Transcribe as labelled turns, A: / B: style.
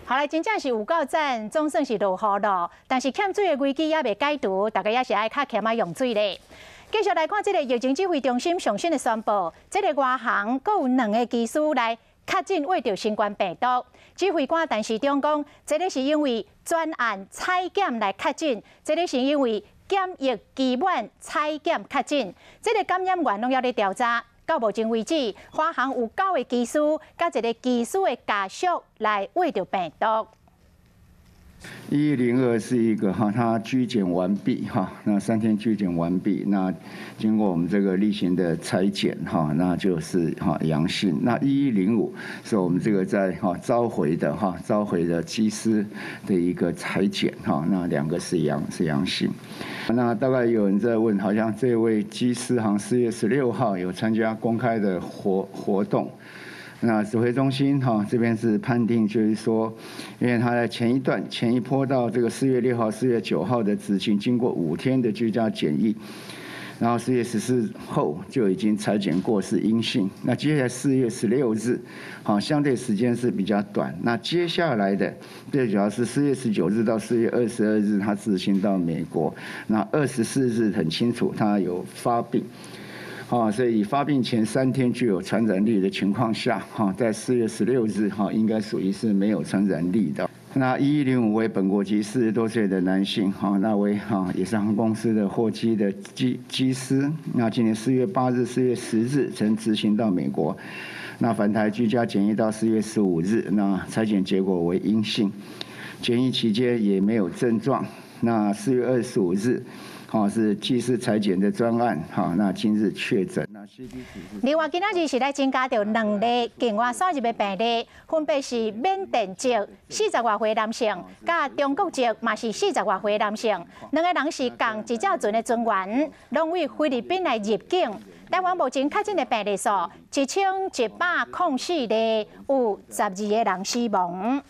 A: 后来真正是有够赞，总算是落雨了。但是欠水的危机也未解除，大家也是爱较欠用水咧。继续来看这个疫情指挥中心上新的宣布，这个外航阁有2个机师来确诊患着新冠病毒。指挥官陈时中讲，这个是因为专案采检来确诊，这个是因为检疫期满采检确诊，这个感染源拢要咧调查。到目前为止，华航有9个机师，甲一个机师的家属来患着病毒。
B: 1102是一个它居检完毕那3天居检完毕，那经过我们这个例行的采检那就是阳性。那1105是我们这个在召回的机师的一个采检那2个是阳性。那大概有人在问，好像这位机师4月16号有参加公开的活动。那指挥中心这边是判定，就是说，因为他在前一波到这个4月6号、4月9号的执行，经过5天的居家检疫，然后4月14后就已经采检过是阴性。那接下来4月16日，相对时间是比较短。那接下来的最主要是4月19日到4月22日，他执行到美国。那24日很清楚，他有发病。所以发病前3天具有传染力的情况下，在4月16日，应该属于是没有传染力的。那1105为本国籍40多岁的男性，那为也是航空公司的货机的机师。那今年4月8日、4月10日曾执行到美国，那返台居家检疫到4月15日，那采检结果为阴性，检疫期间也没有症状。那4月25日。是技师采检的专案，那今日确诊。
A: 另外，今仔日是来增加到2例境外输入的病例，分别是缅甸籍40多岁男性，甲中国籍嘛是40多岁男性，2个人是共一架船的船员，拢为菲律宾来入境。台湾目前确诊的病例数1104例，有12个人死亡。